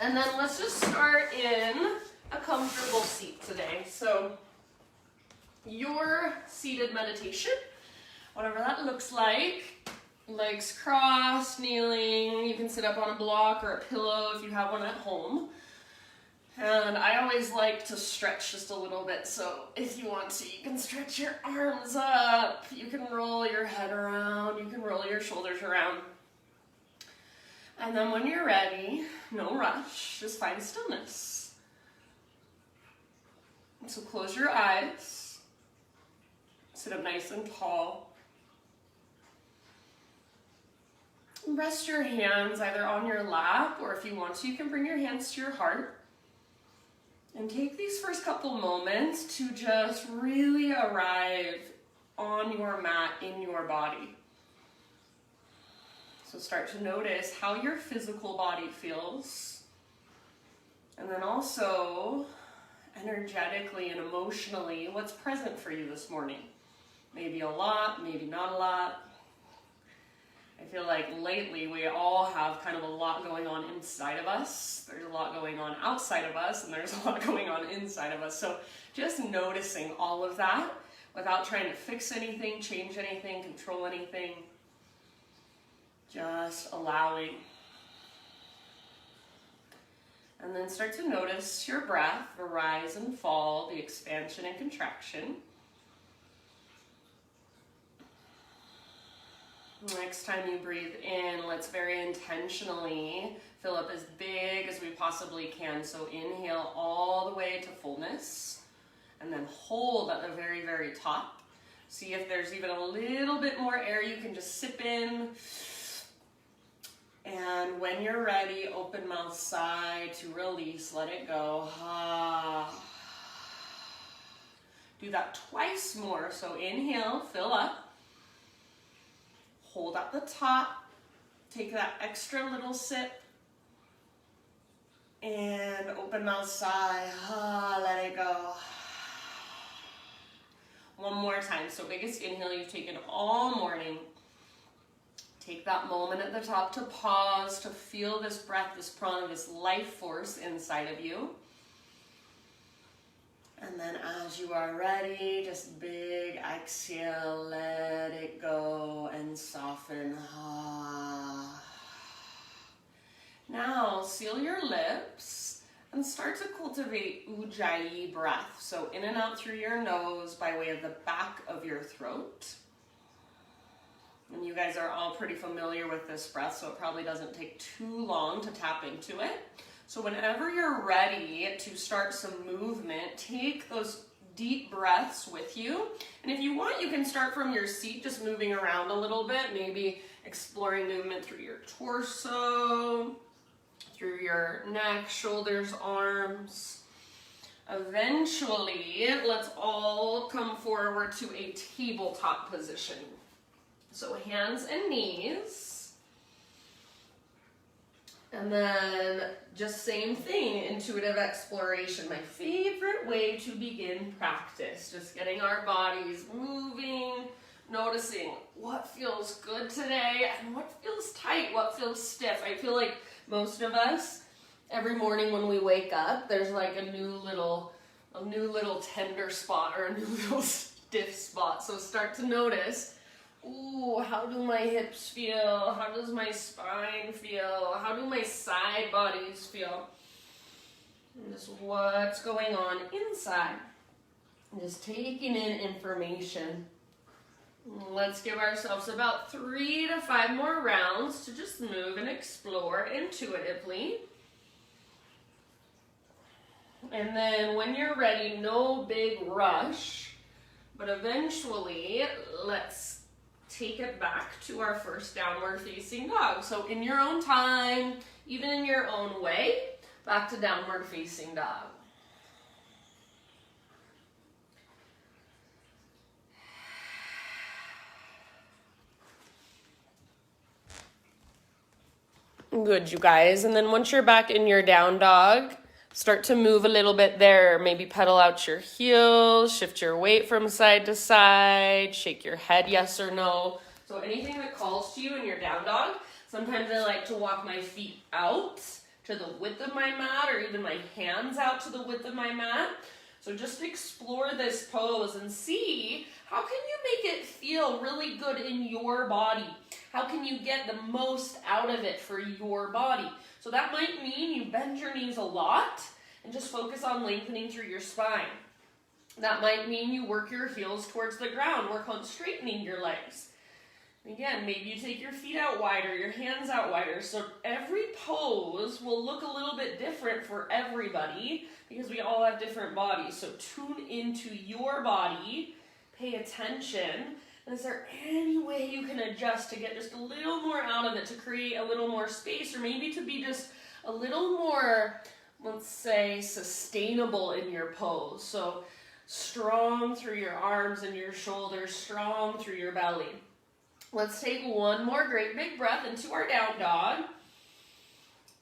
And then let's just start in a comfortable seat today. So your seated meditation, whatever that looks like, legs crossed, kneeling. You can sit up on a block or a pillow if you have one at home. And I always like to stretch just a little bit, so if you want to, you can stretch your arms up, you can roll your head around, you can roll your shoulders around. And then when you're ready, no rush, just find stillness. So close your eyes, sit up nice and tall. Rest your hands either on your lap, or if you want to, you can bring your hands to your heart. And take these first couple moments to just really arrive on your mat in your body. So start to notice how your physical body feels. And then also, energetically and emotionally, what's present for you this morning. Maybe a lot, maybe not a lot. I feel like lately we all have kind of a lot going on inside of us. There's a lot going on outside of us, and there's a lot going on inside of us. So just noticing all of that without trying to fix anything, change anything, control anything. Just allowing. And then start to notice your breath, the rise and fall, the expansion and contraction. Next time you breathe in, let's very intentionally fill up as big as we possibly can. So inhale all the way to fullness, and then hold at the very, very top. See if there's even a little bit more air you can just sip in. And when you're ready, open mouth sigh to release, let it go. Do that twice more. So inhale, fill up. Hold at the top, take that extra little sip, and open mouth sigh, let it go. One more time, so biggest inhale you've taken all morning. Take that moment at the top to pause, to feel this breath, this prana, this life force inside of you. And then as you are ready, just big exhale, let it go and soften. Now seal your lips and start to cultivate Ujjayi breath. So in and out through your nose by way of the back of your throat. And you guys are all pretty familiar with this breath, so it probably doesn't take too long to tap into it. So whenever you're ready to start some movement, take those deep breaths with you. And if you want, you can start from your seat, just moving around a little bit, maybe exploring movement through your torso, through your neck, shoulders, arms. Eventually, let's all come forward to a tabletop position. So hands and knees. And then just same thing, intuitive exploration. My favorite way to begin practice. Just getting our bodies moving, noticing what feels good today and what feels tight, what feels stiff. I feel like most of us, every morning when we wake up, there's like a new little tender spot or a new little stiff spot. So start to notice, ooh, how do my hips feel? How does my spine feel? How do my side bodies feel? And just what's going on inside. Just taking in information. Let's give ourselves about 3 to 5 more rounds to just move and explore intuitively. And then when you're ready, no big rush, but eventually let's take it back to our first downward facing dog. So in your own time, even in your own way, back to downward facing dog. Good, you guys. And then once you're back in your down dog, start to move a little bit there. Maybe pedal out your heels, shift your weight from side to side, shake your head yes or no. So anything that calls to you in your down dog. Sometimes I like to walk my feet out to the width of my mat, or even my hands out to the width of my mat. So just explore this pose and see how can you make it feel really good in your body. How can you get the most out of it for your body? So that might mean you bend your knees a lot and just focus on lengthening through your spine. That might mean you work your heels towards the ground, work on straightening your legs. Again, maybe you take your feet out wider, your hands out wider. So every pose will look a little bit different for everybody because we all have different bodies. So tune into your body, pay attention, and is there any way you can adjust to get just a little more out of it, to create a little more space, or maybe to be just a little more, let's say, sustainable in your pose. So strong through your arms and your shoulders, strong through your belly. Let's take one more great big breath into our down dog.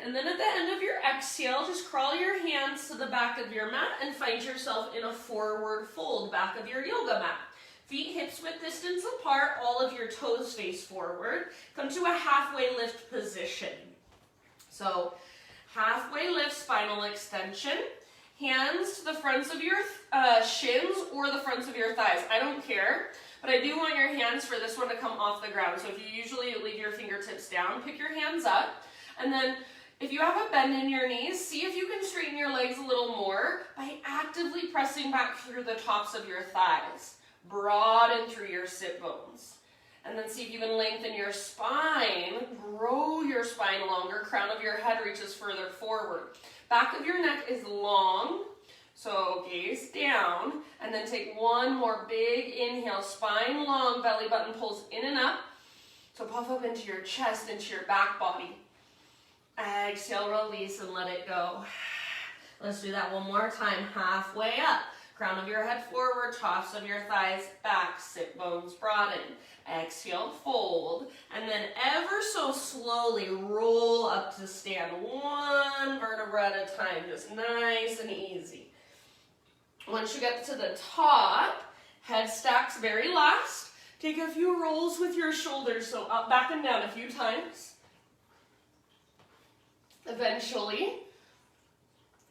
And then at the end of your exhale, just crawl your hands to the back of your mat and find yourself in a forward fold, back of your yoga mat. Feet hips width distance apart, all of your toes face forward. Come to a halfway lift position. So halfway lift, spinal extension. Hands to the fronts of your shins or the fronts of your thighs. I don't care. But I do want your hands for this one to come off the ground. So if you usually leave your fingertips down, pick your hands up. And then if you have a bend in your knees, see if you can straighten your legs a little more by actively pressing back through the tops of your thighs. Broaden through your sit bones. And then see if you can lengthen your spine, grow your spine longer, crown of your head reaches further forward. Back of your neck is long. So gaze down, and then take one more big inhale, spine long, belly button pulls in and up. So puff up into your chest, into your back body. Exhale, release, and let it go. Let's do that one more time, halfway up. Crown of your head forward, tops of your thighs back, sit bones broaden. Exhale, fold, and then ever so slowly roll up to stand, one vertebra at a time, just nice and easy. Once you get to the top, head stacks very last. Take a few rolls with your shoulders, so up, back, and down a few times. Eventually,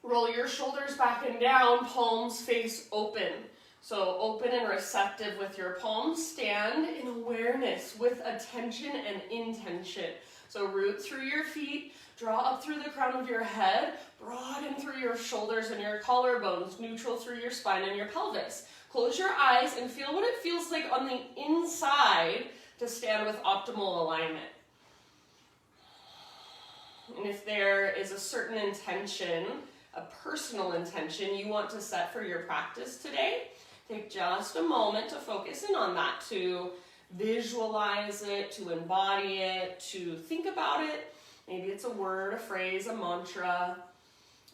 roll your shoulders back and down, palms face open. So open and receptive with your palms. Stand in awareness with attention and intention. So root through your feet, draw up through the crown of your head, broaden through your shoulders and your collarbones, neutral through your spine and your pelvis. Close your eyes and feel what it feels like on the inside to stand with optimal alignment. And if there is a certain intention, a personal intention you want to set for your practice today, take just a moment to focus in on that, to visualize it, to embody it, to think about it. Maybe it's a word, a phrase, a mantra,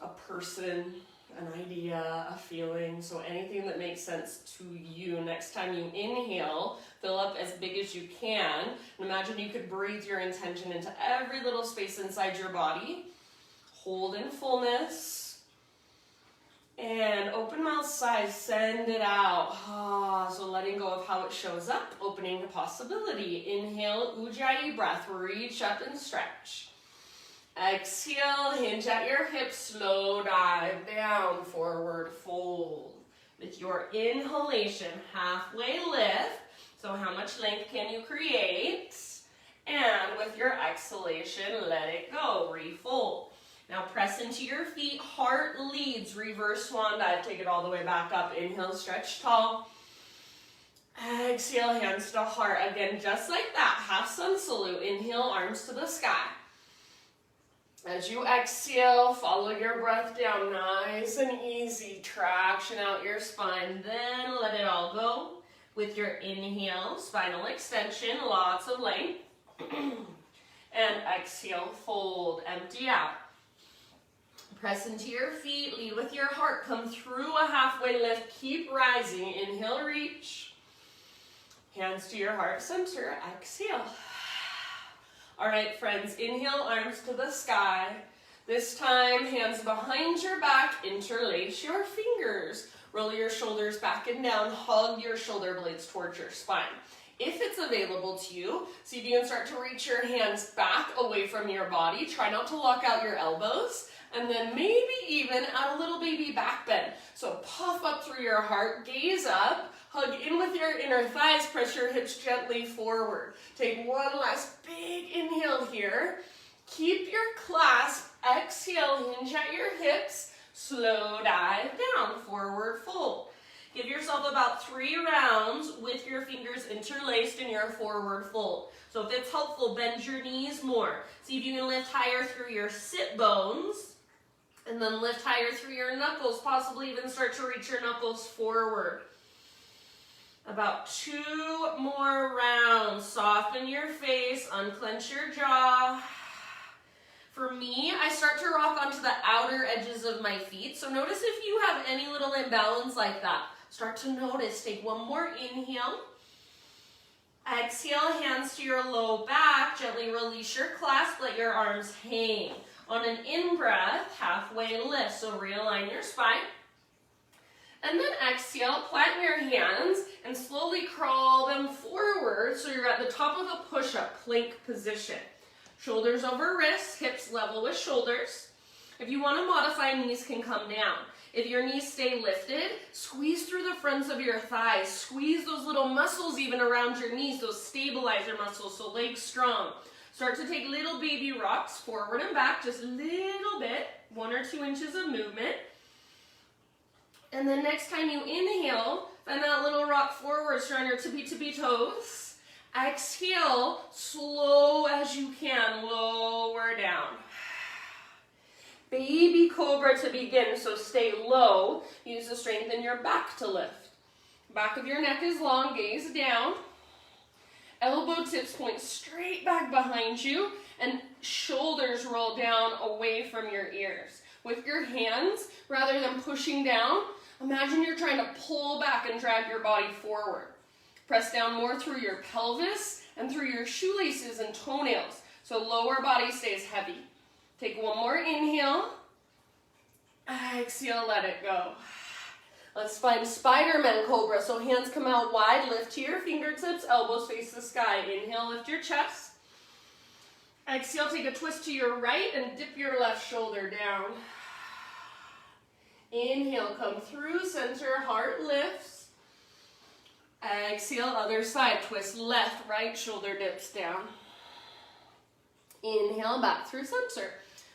a person, an idea, a feeling. So anything that makes sense to you. Next time you inhale, fill up as big as you can. And imagine you could breathe your intention into every little space inside your body. Hold in fullness. And open mouth size, send it out. So letting go of how it shows up, opening to possibility. Inhale, Ujjayi breath, reach up and stretch. Exhale, hinge at your hips, slow dive down, forward fold. With your inhalation, halfway lift. So how much length can you create? And with your exhalation, let it go, refold. Now press into your feet, heart leads, reverse swan dive, take it all the way back up. Inhale, stretch tall. Exhale, hands to heart. Again, just like that, half sun salute. Inhale, arms to the sky. As you exhale, follow your breath down, nice and easy. Traction out your spine, then let it all go. With your inhale, spinal extension, lots of length. And exhale, fold, empty out. Press into your feet, lead with your heart, come through a halfway lift, keep rising. Inhale, reach. Hands to your heart center, exhale. All right, friends, inhale, arms to the sky. This time, hands behind your back, interlace your fingers. Roll your shoulders back and down, hug your shoulder blades towards your spine. if it's available to you. See if you can start to reach your hands back away from your body. Try not to lock out your elbows. And then maybe even add a little baby back bend. So puff up through your heart, gaze up, hug in with your inner thighs, press your hips gently forward. Take one last big inhale here. Keep your clasp, exhale, hinge at your hips, slow dive down, forward fold. Give yourself about 3 rounds with your fingers interlaced in your forward fold. So if it's helpful, bend your knees more. See if you can lift higher through your sit bones, and then lift higher through your knuckles, possibly even start to reach your knuckles forward. About 2 more rounds. Soften your face, unclench your jaw. For me, I start to rock onto the outer edges of my feet. So notice if you have any little imbalance like that. Start to notice. Take one more inhale. Exhale, hands to your low back. Gently release your clasp. Let your arms hang. On an in-breath, halfway lift. So realign your spine. And then exhale, plant your hands and slowly crawl them forward so you're at the top of a push-up, plank position. Shoulders over wrists, hips level with shoulders. If you want to modify, knees can come down. If your knees stay lifted, squeeze through the fronts of your thighs. Squeeze those little muscles even around your knees, those stabilizer muscles, so legs strong. Start to take little baby rocks forward and back, just a little bit, 1 or 2 inches of movement. And then next time you inhale, bend that little rock forward, so on your tippy toes. Exhale, slow as you can, lower down. Baby cobra to begin, so stay low. Use the strength in your back to lift. Back of your neck is long, gaze down. Elbow tips point straight back behind you, and shoulders roll down away from your ears. With your hands, rather than pushing down, imagine you're trying to pull back and drag your body forward. Press down more through your pelvis and through your shoelaces and toenails, so lower body stays heavy. Take one more inhale. Exhale, let it go. Let's find Spider-Man Cobra. So hands come out wide, lift to your fingertips, elbows face the sky. Inhale, lift your chest. Exhale, take a twist to your right and dip your left shoulder down. Inhale, come through center, heart lifts. Exhale, other side, twist left, right shoulder dips down. Inhale, back through center.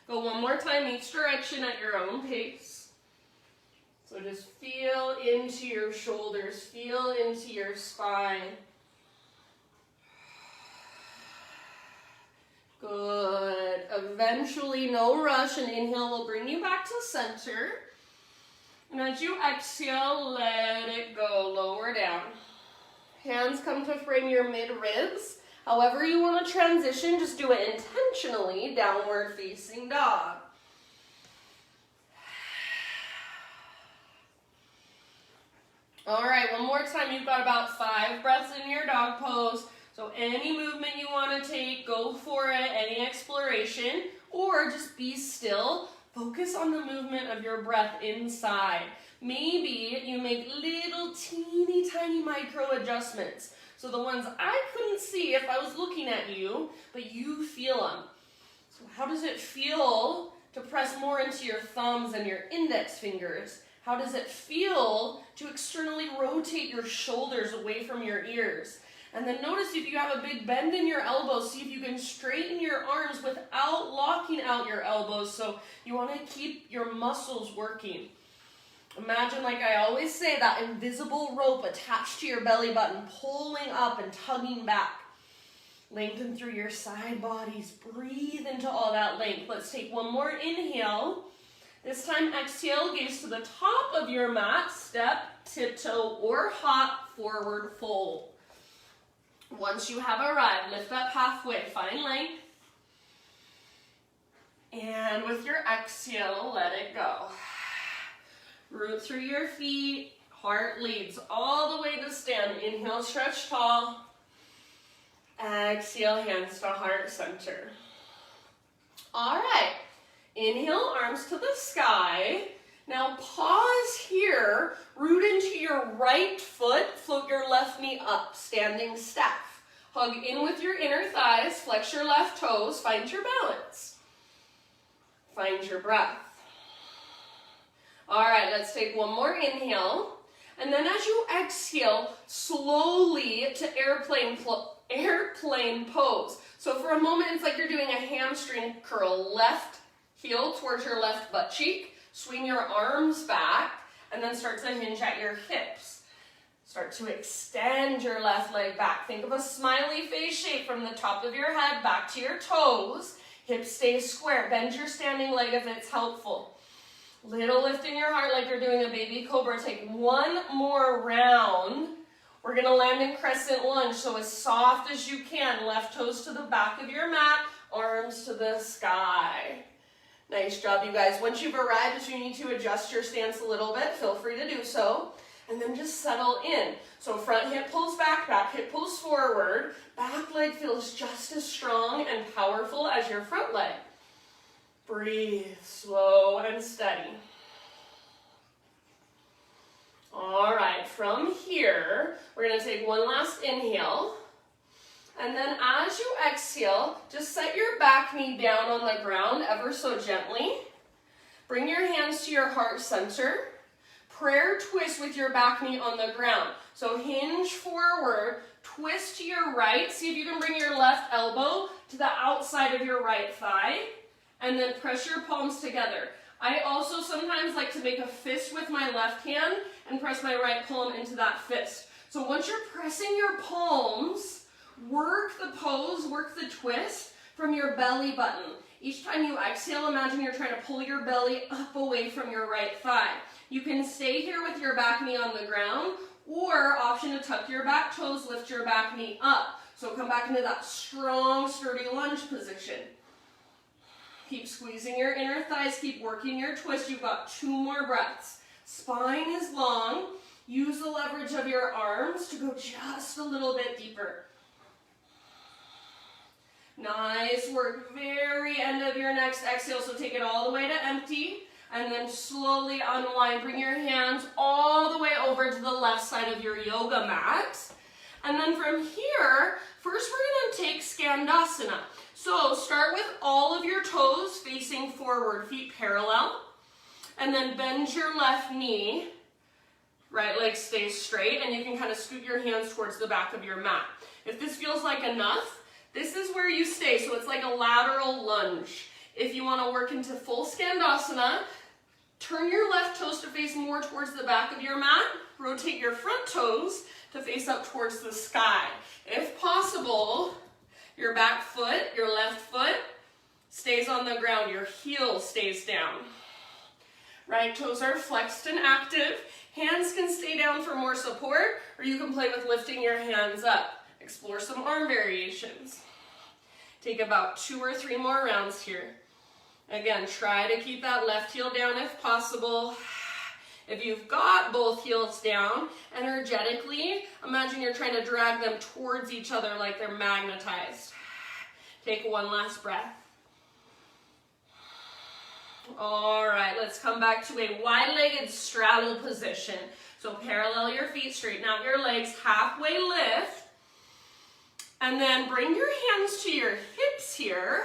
Go one more time, each direction at your own pace. So just feel into your shoulders, feel into your spine. Good. Eventually, no rush, an inhale will bring you back to center. And as you exhale, let it go, lower down. Hands come to frame your mid-ribs. However you want to transition, just do it intentionally, downward facing dog. All right, one more time. You've got about 5 breaths in your dog pose. So any movement you want to take, go for it, any exploration, or just be still. Focus on the movement of your breath inside. Maybe you make little teeny tiny micro adjustments. So the ones I couldn't see if I was looking at you, but you feel them. So how does it feel to press more into your thumbs and your index fingers? How does it feel to externally rotate your shoulders away from your ears? And then notice if you have a big bend in your elbows, see if you can straighten your arms without locking out your elbows. So you want to keep your muscles working. Imagine, like I always say, that invisible rope attached to your belly button, pulling up and tugging back. Lengthen through your side bodies. Breathe into all that length. Let's take one more inhale. This time, exhale, gaze to the top of your mat. Step, tiptoe, or hop, forward fold. Once you have arrived, lift up halfway, find length. And with your exhale, let it go. Root through your feet, heart leads all the way to stand. Inhale, stretch tall. Exhale, hands to heart center. All right. Inhale, arms to the sky. Now pause here, root into your right foot, float your left knee up, standing staff. Hug in with your inner thighs, flex your left toes, find your balance. Find your breath. All right, let's take one more inhale. And then as you exhale, slowly to airplane pose. So for a moment, it's like you're doing a hamstring curl. Left heel towards your left butt cheek. Swing your arms back, and then start to hinge at your hips. Start to extend your left leg back. Think of a smiley face shape from the top of your head back to your toes. Hips stay square. Bend your standing leg if it's helpful. Little lift in your heart like you're doing a baby cobra. Take one more round. We're going to land in crescent lunge, so as soft as you can. Left toes to the back of your mat, arms to the sky. Nice job, you guys. Once you've arrived, if you need to adjust your stance a little bit, feel free to do so. And then just settle in. So front hip pulls back hip pulls forward. Back leg feels just as strong and powerful as your front leg. Breathe slow and steady. All right, from here, we're going to take one last inhale. And then as you exhale, just set your back knee down on the ground ever so gently. Bring your hands to your heart center. Prayer twist with your back knee on the ground. So hinge forward, twist to your right. See if you can bring your left elbow to the outside of your right thigh. And then press your palms together. I also sometimes like to make a fist with my left hand and press my right palm into that fist. So once you're pressing your palms, work the pose, work the twist from your belly button. Each time you exhale, imagine you're trying to pull your belly up away from your right thigh. You can stay here with your back knee on the ground, or option to tuck your back toes, lift your back knee up. So come back into that strong, sturdy lunge position. Keep squeezing your inner thighs, keep working your twist. You've got 2 more breaths. Spine is long. Use the leverage of your arms to go just a little bit deeper. Nice work. Very end of your next exhale, so take it all the way to empty, and then slowly unwind. Bring your hands all the way over to the left side of your yoga mat. And then from here, first we're going to take Skandasana. So start with all of your toes facing forward, feet parallel, and then bend your left knee. Right leg stays straight, and you can kind of scoot your hands towards the back of your mat. If this feels like enough, this is where you stay, so it's like a lateral lunge. If you want to work into full Skandasana, turn your left toes to face more towards the back of your mat. Rotate your front toes to face up towards the sky. If possible, your back foot, your left foot, stays on the ground. Your heel stays down. Right toes are flexed and active. Hands can stay down for more support, or you can play with lifting your hands up. Explore some arm variations. Take about 2 or 3 more rounds here. Again, try to keep that left heel down if possible. If you've got both heels down, energetically, imagine you're trying to drag them towards each other like they're magnetized. Take one last breath. All right, let's come back to a wide-legged straddle position. So parallel your feet, straighten out your legs, halfway lift, and then bring your hands to your hips here.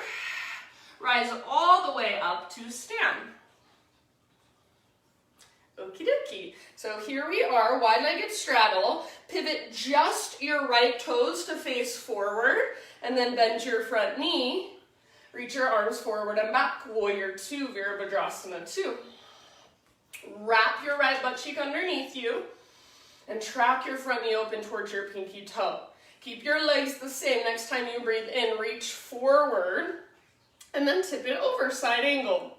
Rise all the way up to stand. Okie dokie. So here we are, wide-legged straddle. Pivot just your right toes to face forward, and then bend your front knee. Reach your arms forward and back. Warrior 2, Virabhadrasana 2. Wrap your right butt cheek underneath you, and track your front knee open towards your pinky toe. Keep your legs the same. Next time you breathe in, reach forward, and then tip it over, side angle.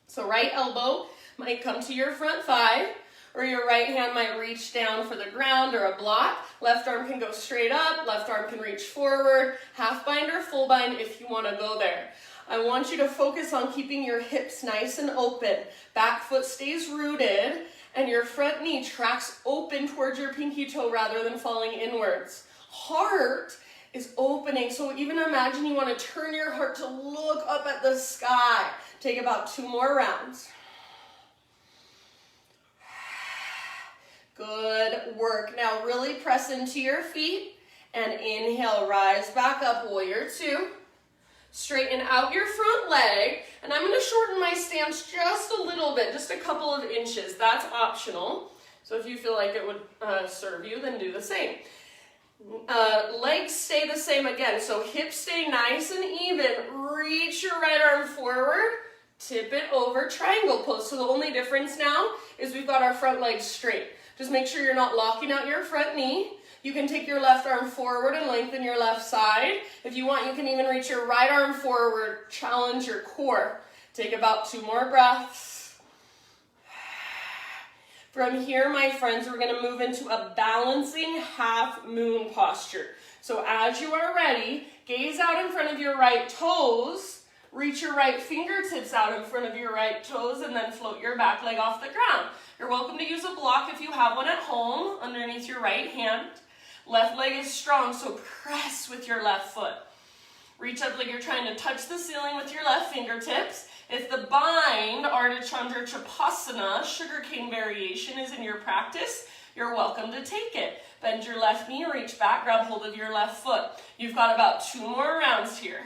So right elbow might come to your front thigh, or your right hand might reach down for the ground or a block. Left arm can go straight up, left arm can reach forward, half bind or full bind if you want to go there. I want you to focus on keeping your hips nice and open. Back foot stays rooted, and your front knee tracks open towards your pinky toe rather than falling inwards. Heart is opening, so even imagine you want to turn your heart to look up at the sky. Take about 2 more rounds. Good work. Now really press into your feet and inhale, rise back up, warrior two. Straighten out your front leg, and I'm going to shorten my stance just a little bit, just a couple of inches. That's optional. So if you feel like it would serve you, then do the same. Legs stay the same again, so hips stay nice and even. Reach your right arm forward, tip it over, triangle pose. So the only difference now is we've got our front legs straight. Just make sure you're not locking out your front knee. You can take your left arm forward and lengthen your left side. If you want, you can even reach your right arm forward, challenge your core. Take about 2 more breaths. From here, my friends, we're going to move into a balancing half moon posture. So as you are ready, gaze out in front of your right toes, reach your right fingertips out in front of your right toes, and then float your back leg off the ground. You're welcome to use a block if you have one at home underneath your right hand. Left leg is strong, so press with your left foot. Reach up like you're trying to touch the ceiling with your left fingertips. If the bind, Ardha Chandra Chapasana, sugarcane variation is in your practice, you're welcome to take it. Bend your left knee, reach back, grab hold of your left foot. You've got about 2 more rounds here.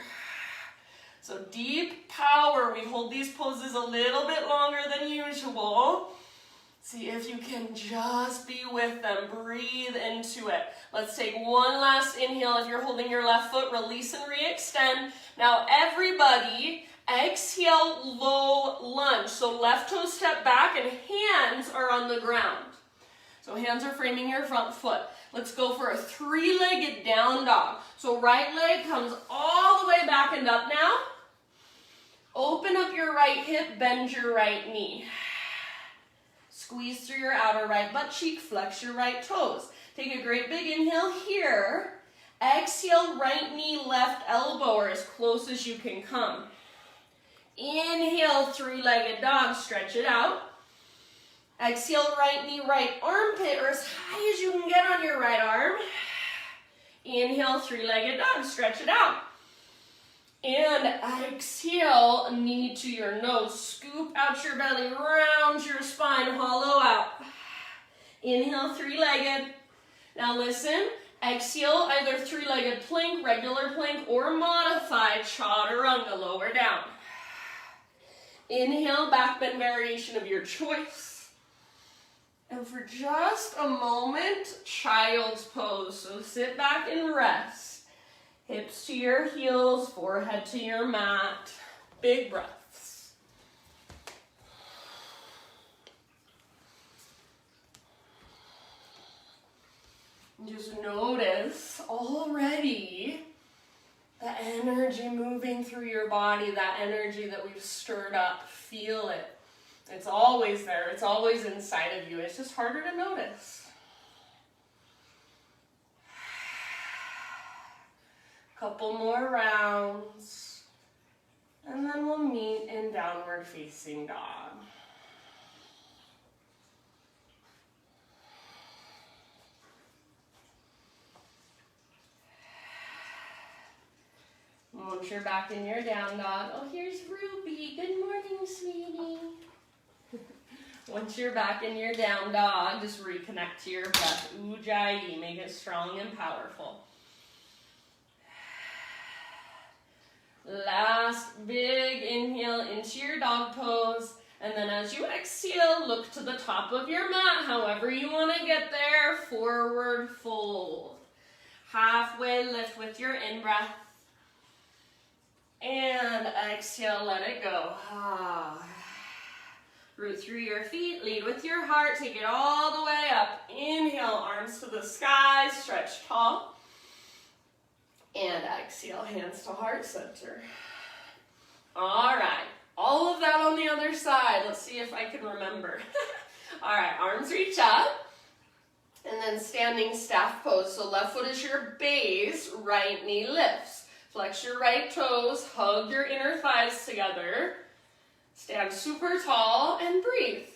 So deep power. We hold these poses a little bit longer than usual. See if you can just be with them. Breathe into it. Let's take one last inhale. If you're holding your left foot, release and re-extend. Now everybody, exhale, low lunge. So left toe step back and hands are on the ground. So hands are framing your front foot. Let's go for a 3-legged down dog. So right leg comes all the way back and up now. Open up your right hip, bend your right knee. Squeeze through your outer right butt cheek, flex your right toes. Take a great big inhale here. Exhale, right knee, left elbow, or as close as you can come. Inhale, 3-legged dog, stretch it out. Exhale, right knee, right armpit, or as high as you can get on your right arm. Inhale, 3-legged dog, stretch it out. And exhale, knee to your nose. Scoop out your belly, round your spine, hollow out. Inhale, 3-legged. Now listen, exhale, either 3-legged plank, regular plank, or modified chaturanga, lower down. Inhale, back bend variation of your choice. And for just a moment, child's pose. So sit back and rest. Hips to your heels, forehead to your mat. Big breaths. Just notice already the energy moving through your body, that energy that we've stirred up. Feel it. It's always there. It's always inside of you. It's just harder to notice. Couple more rounds, and then we'll meet in downward facing dog. Once you're back in your down dog, oh, here's Ruby. Good morning, sweetie. Once you're back in your down dog, just reconnect to your breath. Ujjayi, make it strong and powerful. Last big inhale into your dog pose, and then as you exhale, look to the top of your mat, however you want to get there, forward fold. Halfway lift with your in-breath, and exhale, let it go. Root through your feet, lead with your heart, take it all the way up. Inhale, arms to the sky, stretch tall. And exhale, hands to heart center. All right, all of that on the other side. Let's see if I can remember. All right, arms reach up. And then standing staff pose. So left foot is your base, right knee lifts. Flex your right toes, hug your inner thighs together. Stand super tall and breathe.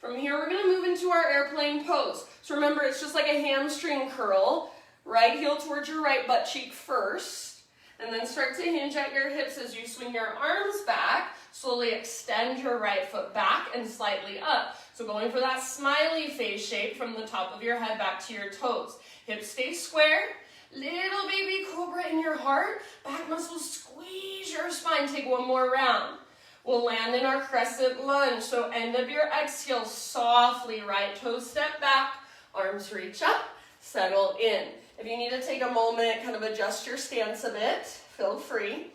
From here, we're gonna move into our airplane pose. So remember, it's just like a hamstring curl. Right heel towards your right butt cheek first. And then start to hinge at your hips as you swing your arms back. Slowly extend your right foot back and slightly up. So going for that smiley face shape from the top of your head back to your toes. Hips stay square. Little baby cobra in your heart. Back muscles squeeze your spine. Take one more round. We'll land in our crescent lunge. So end of your exhale, softly right toes step back. Arms reach up. Settle in. If you need to take a moment, kind of adjust your stance a bit, feel free.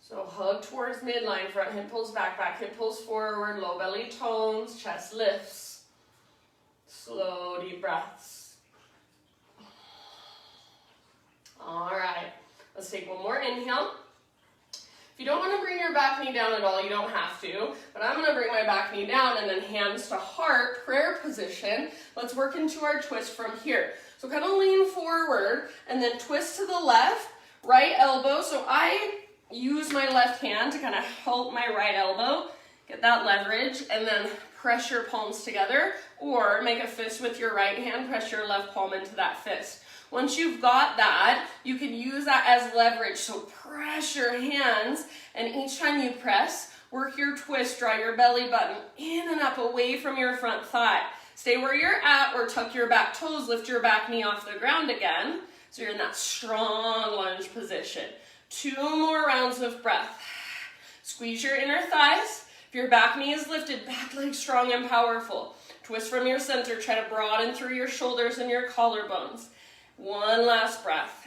So hug towards midline, front hip pulls back, back hip pulls forward, low belly tones, chest lifts. Slow, deep breaths. All right, let's take one more inhale. If you don't want to bring your back knee down at all, you don't have to, but I'm going to bring my back knee down and then hands to heart, prayer position. Let's work into our twist from here. So kind of lean forward and then twist to the left, right elbow. So I use my left hand to kind of help my right elbow, get that leverage, and then press your palms together, or make a fist with your right hand, press your left palm into that fist. Once you've got that, you can use that as leverage. So press your hands, and each time you press, work your twist, draw your belly button in and up away from your front thigh. Stay where you're at, or tuck your back toes, lift your back knee off the ground again. So you're in that strong lunge position. 2 more rounds of breath. Squeeze your inner thighs. If your back knee is lifted, back leg strong and powerful. Twist from your center. Try to broaden through your shoulders and your collarbones. One last breath.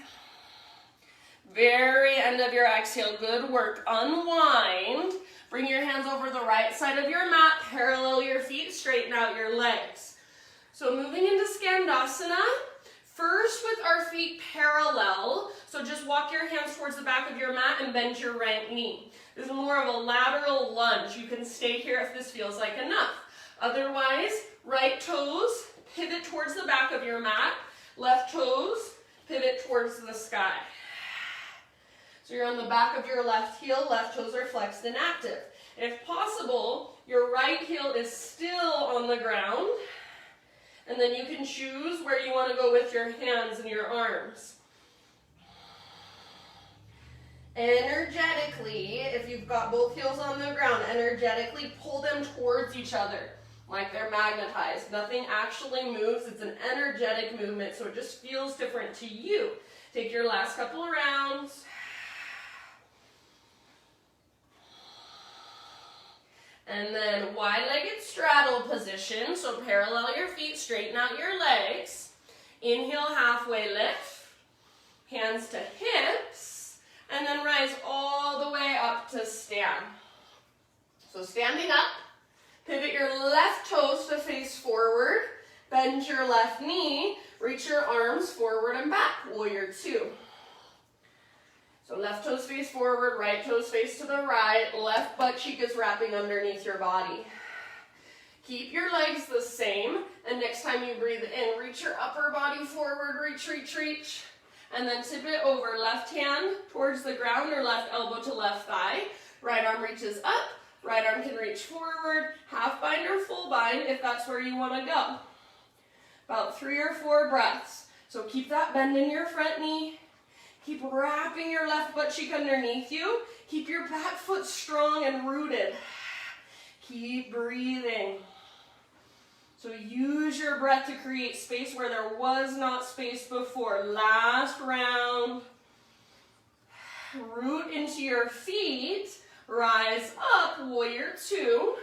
Very end of your exhale. Good work. Unwind. Bring your hands over the right side of your mat. Parallel your feet. Straighten out your legs. So moving into Skandasana. First with our feet parallel. So just walk your hands towards the back of your mat and bend your right knee. This is more of a lateral lunge. You can stay here if this feels like enough. Otherwise, right toes pivot towards the back of your mat. Left toes pivot towards the sky. So you're on the back of your left heel, left toes are flexed and active. If possible, your right heel is still on the ground, and then you can choose where you want to go with your hands and your arms. Energetically, if you've got both heels on the ground, energetically pull them towards each other. Like they're magnetized. Nothing actually moves. It's an energetic movement, so it just feels different to you. Take your last couple of rounds. And then wide-legged straddle position. So parallel your feet, straighten out your legs. Inhale, halfway lift. Hands to hips. And then rise all the way up to stand. So standing up. Pivot your left toes to face forward. Bend your left knee. Reach your arms forward and back. Warrior 2. So left toes face forward, right toes face to the right. Left butt cheek is wrapping underneath your body. Keep your legs the same. And next time you breathe in, reach your upper body forward. Reach, reach, reach. And then tip it over. Left hand towards the ground or left elbow to left thigh. Right arm reaches up. Right arm can reach forward, half bind or full bind if that's where you want to go. About 3 or 4 breaths. So keep that bend in your front knee. Keep wrapping your left butt cheek underneath you. Keep your back foot strong and rooted. Keep breathing. So use your breath to create space where there was not space before. Last round. Root into your feet. Rise up, warrior 2.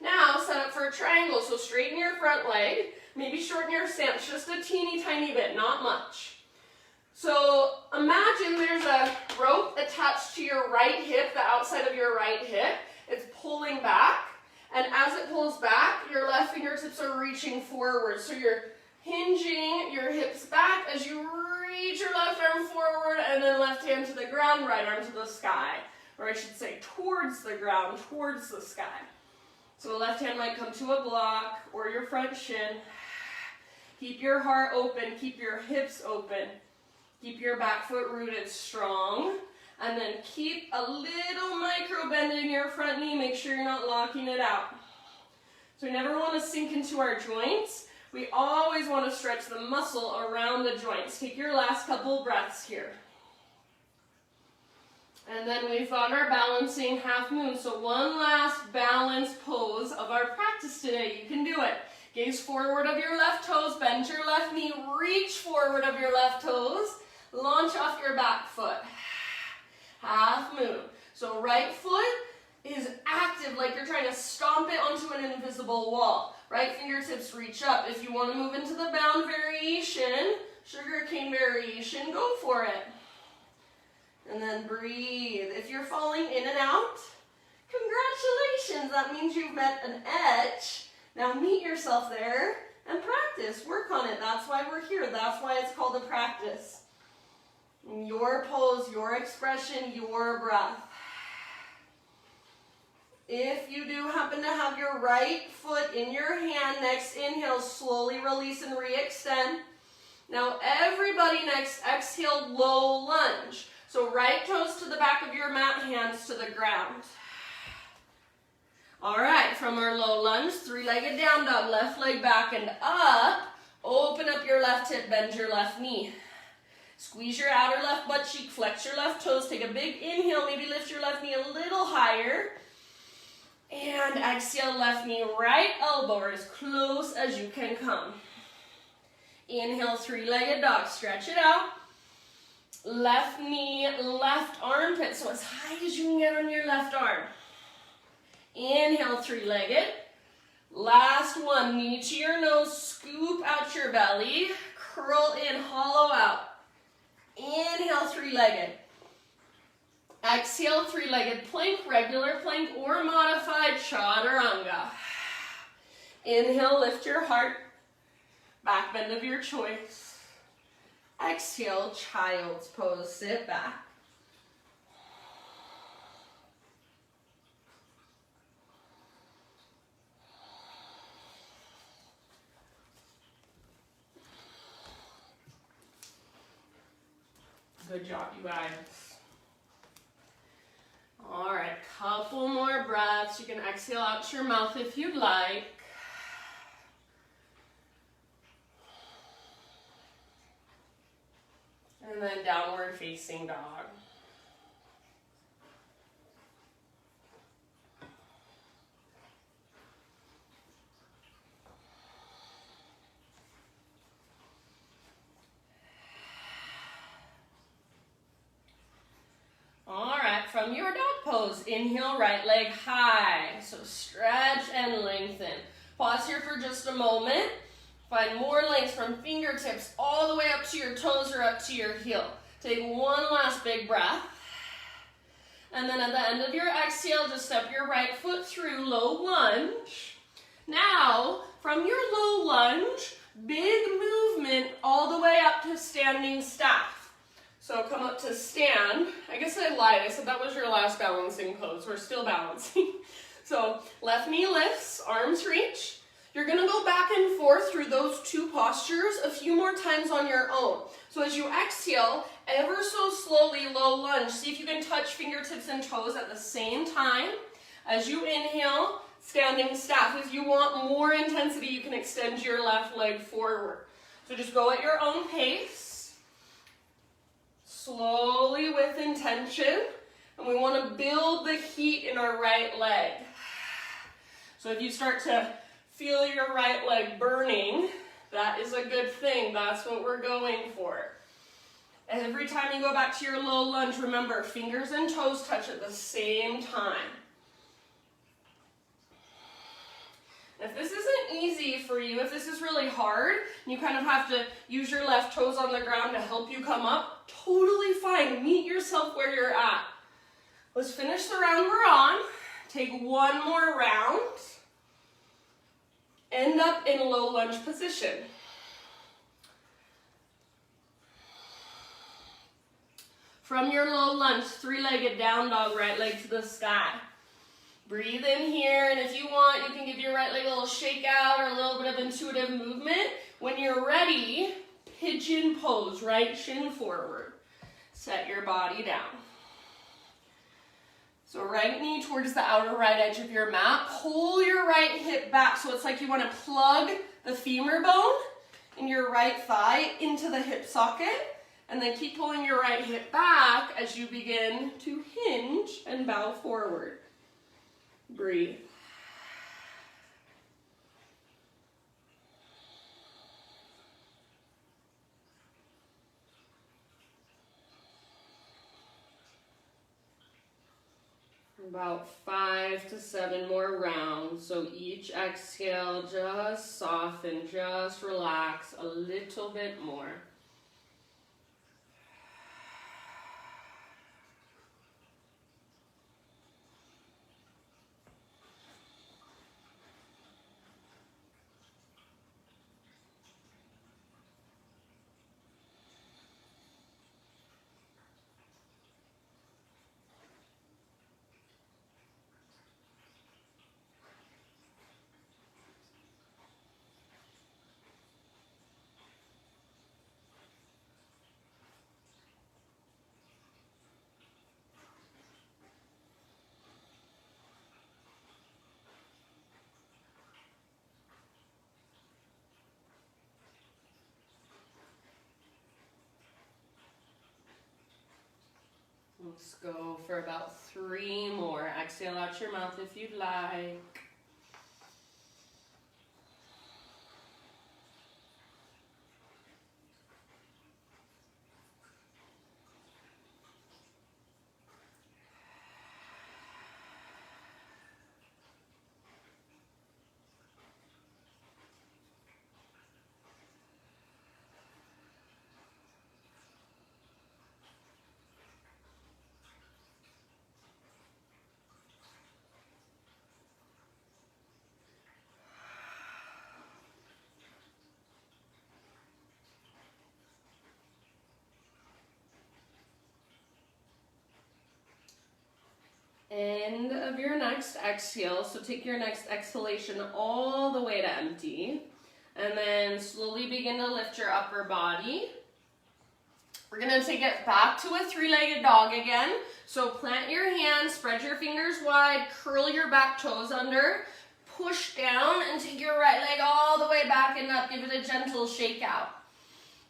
Now set up for a triangle. So straighten your front leg. Maybe shorten your stance just a teeny tiny bit, not much. So imagine there's a rope attached to your right hip, the outside of your right hip. It's pulling back. And as it pulls back, your left fingertips are reaching forward. So you're hinging your hips back as you reach your left arm forward and then left hand to the ground, right arm to the sky. Or I should say towards the ground, towards the sky. So the left hand might come to a block or your front shin. Keep your heart open, keep your hips open. Keep your back foot rooted strong. And then keep a little micro bend in your front knee. Make sure you're not locking it out. So we never want to sink into our joints. We always want to stretch the muscle around the joints. Take your last couple breaths here. And then we've got our balancing half moon. So one last balance pose of our practice today. You can do it. Gaze forward of your left toes, bend your left knee, reach forward of your left toes, launch off your back foot. Half moon. So right foot is active, like you're trying to stomp it onto an invisible wall. Right fingertips reach up. If you want to move into the bound variation, sugar cane variation, go for it. And then breathe. If you're falling in and out, congratulations. That means you've met an edge. Now meet yourself there and practice. Work on it. That's why we're here. That's why it's called a practice. Your pose, your expression, your breath. If you do happen to have your right foot in your hand, next inhale, slowly release and re-extend. Now everybody next exhale, low lunge. So right toes to the back of your mat, hands to the ground. All right, from our low lunge, three-legged down dog, left leg back and up. Open up your left hip, bend your left knee. Squeeze your outer left butt cheek, flex your left toes, take a big inhale, maybe lift your left knee a little higher. And exhale, left knee, right elbow as close as you can come. Inhale, three-legged dog, stretch it out. Left knee, left armpit, so as high as you can get on your left arm. Inhale, three-legged. Last one, knee to your nose, scoop out your belly, curl in, hollow out. Inhale, three-legged. Exhale, three-legged plank, regular plank or modified chaturanga. Inhale, lift your heart, back bend of your choice. Exhale, child's pose, sit back. Good job, you guys. All right, couple more breaths. You can exhale out your mouth if you'd like. And then downward facing dog. All right, from your dog pose, inhale, right leg high. So stretch and lengthen. Pause here for just a moment. Find more length from fingertips all the way up to your toes or up to your heel. Take one last big breath. And then at the end of your exhale, just step your right foot through, low lunge. Now, from your low lunge, big movement all the way up to standing staff. So come up to stand. I guess I lied. I said that was your last balancing pose. We're still balancing. So left knee lifts, arms reach. You're going to go back and forth through those two postures a few more times on your own. So as you exhale, ever so slowly, low lunge. See if you can touch fingertips and toes at the same time. As you inhale, standing staff. If you want more intensity, you can extend your left leg forward. So just go at your own pace. Slowly with intention, and we want to build the heat in our right leg. So if you start to feel your right leg burning, that is a good thing. That's what we're going for. Every time you go back to your low lunge, remember, fingers and toes touch at the same time. If this isn't easy for you, if this is really hard, and you kind of have to use your left toes on the ground to help you come up, totally fine. Meet yourself where you're at. Let's finish the round we're on. Take one more round. End up in low lunge position. From your low lunge, three-legged down dog, right leg to the sky. Breathe in here, and if you want, you can give your right leg a little shake out or a little bit of intuitive movement. When you're ready, pigeon pose, right shin forward. Set your body down. So right knee towards the outer right edge of your mat. Pull your right hip back so it's like you want to plug the femur bone in your right thigh into the hip socket, and then keep pulling your right hip back as you begin to hinge and bow forward. Breathe. About 5 to 7 more rounds. So each exhale, just soften, just relax a little bit more. Let's go for about 3 more. Exhale out your mouth if you'd like. End of your next exhale. So take your next exhalation all the way to empty. And then slowly begin to lift your upper body. We're going to take it back to a 3-legged dog again. So plant your hands, spread your fingers wide, curl your back toes under, push down, and take your right leg all the way back and up. Give it a gentle shake out.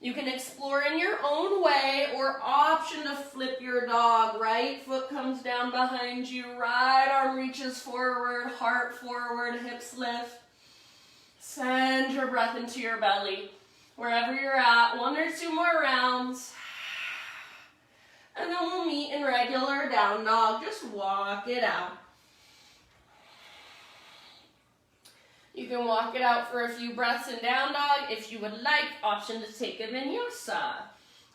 You can explore in your own way, or option to flip your dog. Right foot comes down behind you, right arm reaches forward, heart forward, hips lift. Send your breath into your belly. Wherever you're at, 1 or 2 more rounds. And then we'll meet in regular down dog. Just walk it out. You can walk it out for a few breaths in down dog. If you would like, option to take a vinyasa.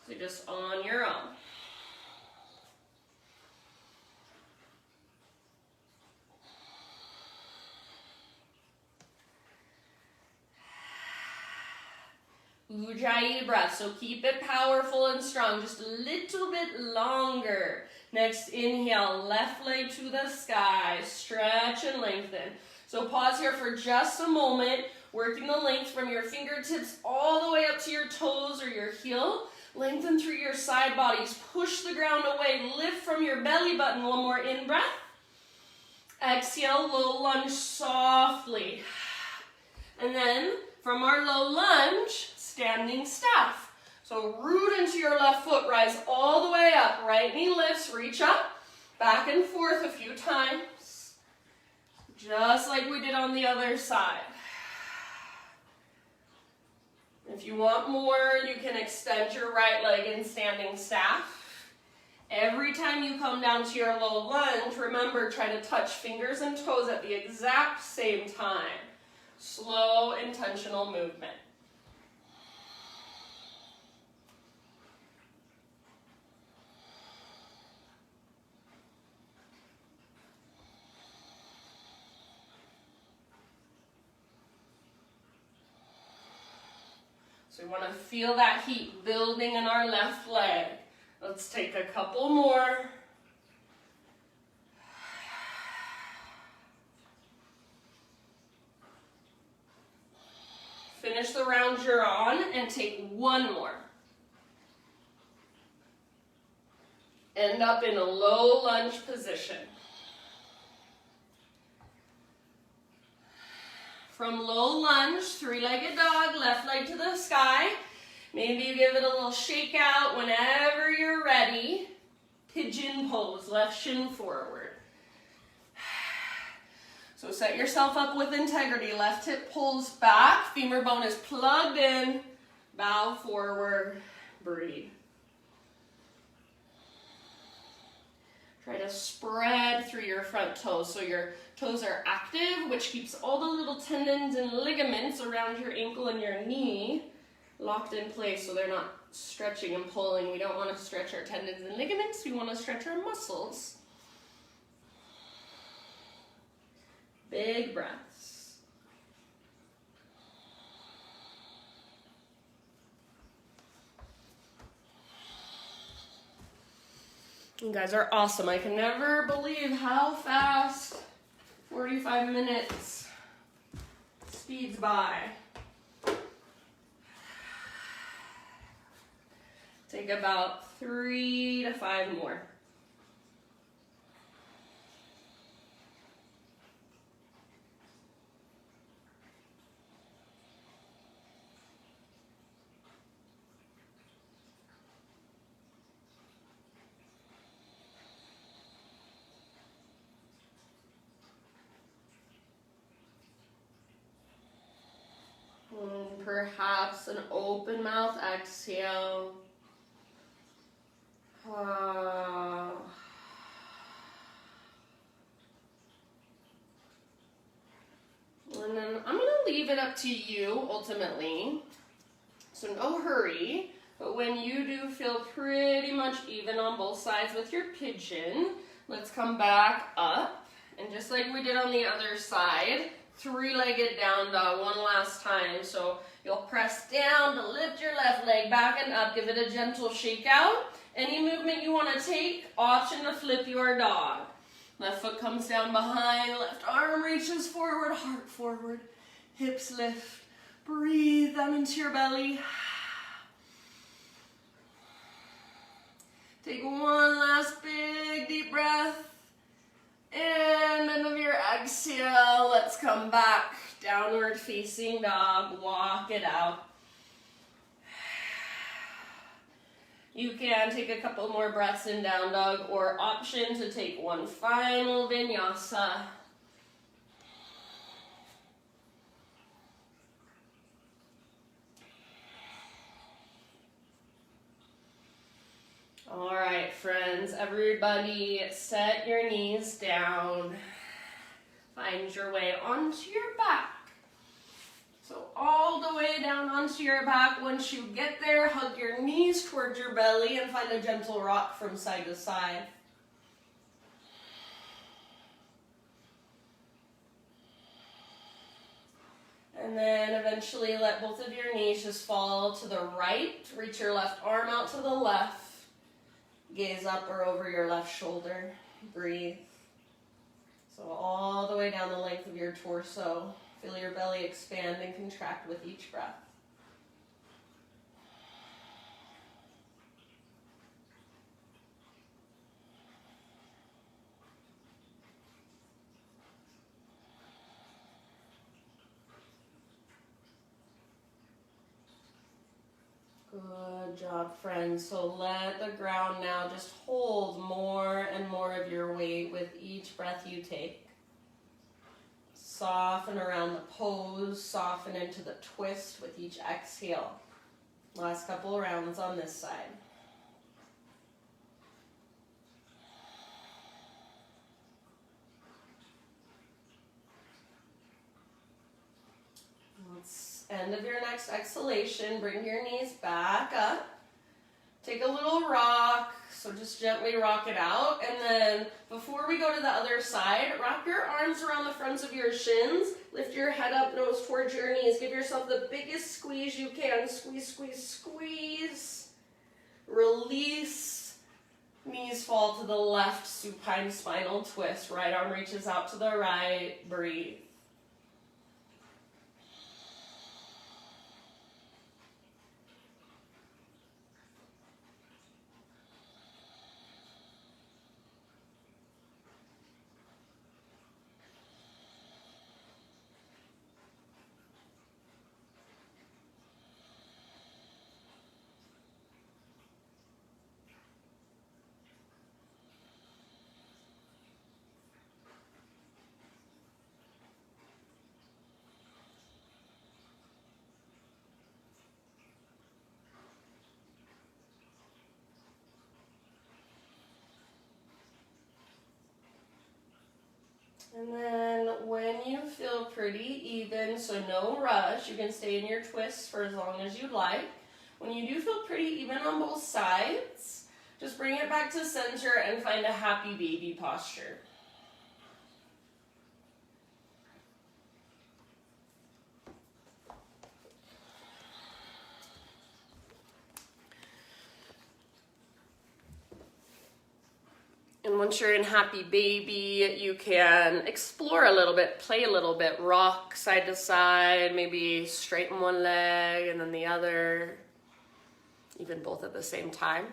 So just on your own. Ujjayi breath, so keep it powerful and strong, just a little bit longer. Next inhale, left leg to the sky, stretch and lengthen. So pause here for just a moment, working the length from your fingertips all the way up to your toes or your heel. Lengthen through your side bodies, push the ground away, lift from your belly button. 1 more in-breath. Exhale, low lunge softly. And then from our low lunge, standing staff. So root into your left foot, rise all the way up. Right knee lifts, reach up, back and forth a few times. Just like we did on the other side. If you want more, you can extend your right leg in standing staff. Every time you come down to your low lunge, remember, try to touch fingers and toes at the exact same time. Slow, intentional movement. So we want to feel that heat building in our left leg. Let's take a couple more. Finish the round you're on and take 1 more. End up in a low lunge position. From low lunge, three-legged dog, left leg to the sky. Maybe you give it a little shake out whenever you're ready. Pigeon pose, left shin forward. So set yourself up with integrity. Left hip pulls back, femur bone is plugged in. Bow forward, breathe. Try to spread through your front toes so your toes are active, which keeps all the little tendons and ligaments around your ankle and your knee locked in place so they're not stretching and pulling. We don't want to stretch our tendons and ligaments. We want to stretch our muscles. Big breaths. You guys are awesome. I can never believe how fast 45 minutes speeds by. Take about 3 to 5 more. Perhaps an open mouth exhale. And then I'm going to leave it up to you ultimately. So no hurry. But when you do feel pretty much even on both sides with your pigeon, let's come back up. And just like we did on the other side, three-legged down dog one last time. So you'll press down to lift your left leg back and up. Give it a gentle shake out. Any movement you want to take, option to flip your dog. Left foot comes down behind, left arm reaches forward, heart forward, hips lift. Breathe down into your belly. Take one last big deep breath. And end of your exhale, let's come back. Downward facing dog, walk it out. You can take a couple more breaths in down dog or option to take one final vinyasa. All right, friends, everybody set your knees down. Find your way onto your back. So all the way down onto your back. Once you get there, hug your knees towards your belly and find a gentle rock from side to side. And then eventually let both of your knees just fall to the right. Reach your left arm out to the left. Gaze up or over your left shoulder. Breathe. So all the way down the length of your torso. Feel your belly expand and contract with each breath. Good job, friends. So let the ground now just hold more and more of your weight with each breath you take. Soften around the pose, soften into the twist with each exhale. Last couple rounds on this side. End of your next exhalation, bring your knees back up. Take a little rock, so just gently rock it out. And then before we go to the other side, wrap your arms around the fronts of your shins. Lift your head up, nose towards your knees. Give yourself the biggest squeeze you can. Squeeze, squeeze, squeeze. Release. Knees fall to the left, supine spinal twist. Right arm reaches out to the right. Breathe. And then when you feel pretty even, so no rush, you can stay in your twist for as long as you'd like. When you do feel pretty even on both sides, just bring it back to center and find a happy baby posture. And once you're in happy baby, you can explore a little bit, play a little bit, rock side to side, maybe straighten one leg and then the other, even both at the same time.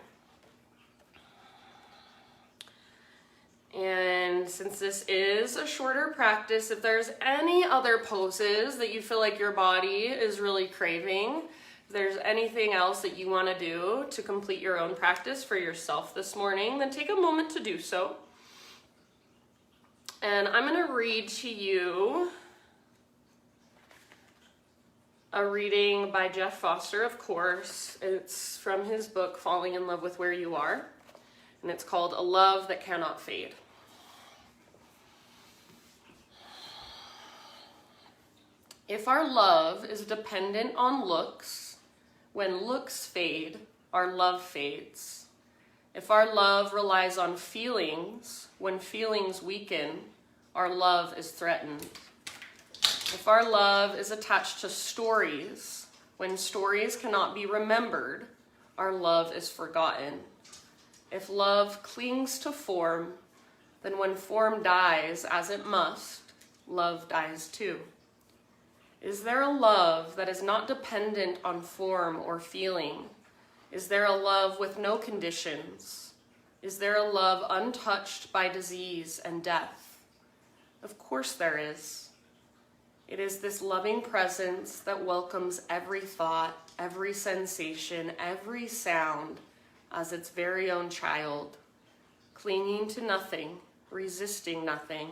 And since this is a shorter practice, if there's any other poses that you feel like your body is really craving, if there's anything else that you want to do to complete your own practice for yourself this morning, then take a moment to do so. And I'm going to read to you a reading by Jeff Foster, of course. It's from his book, Falling in Love with Where You Are, and it's called A Love That Cannot Fade. If our love is dependent on looks, when looks fade, our love fades. If our love relies on feelings, when feelings weaken, our love is threatened. If our love is attached to stories, when stories cannot be remembered, our love is forgotten. If love clings to form, then when form dies, as it must, love dies too. Is there a love that is not dependent on form or feeling? Is there a love with no conditions? Is there a love untouched by disease and death? Of course there is. It is this loving presence that welcomes every thought, every sensation, every sound as its very own child, clinging to nothing, resisting nothing,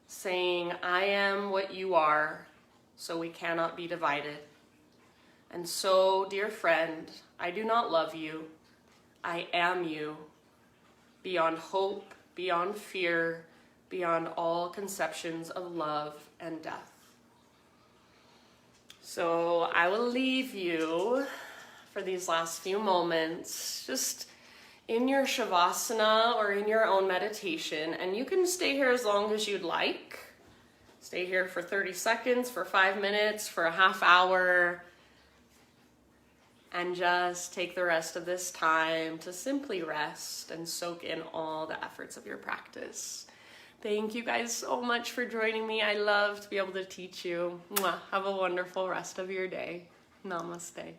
saying, I am what you are, so we cannot be divided. And so, dear friend, I do not love you. I am you, beyond hope, beyond fear, beyond all conceptions of love and death. So I will leave you for these last few moments, just in your Shavasana or in your own meditation, and you can stay here as long as you'd like. Stay here for 30 seconds, for 5 minutes, for a half hour, and just take the rest of this time to simply rest and soak in all the efforts of your practice. Thank you guys so much for joining me. I love to be able to teach you. Mwah. Have a wonderful rest of your day. Namaste.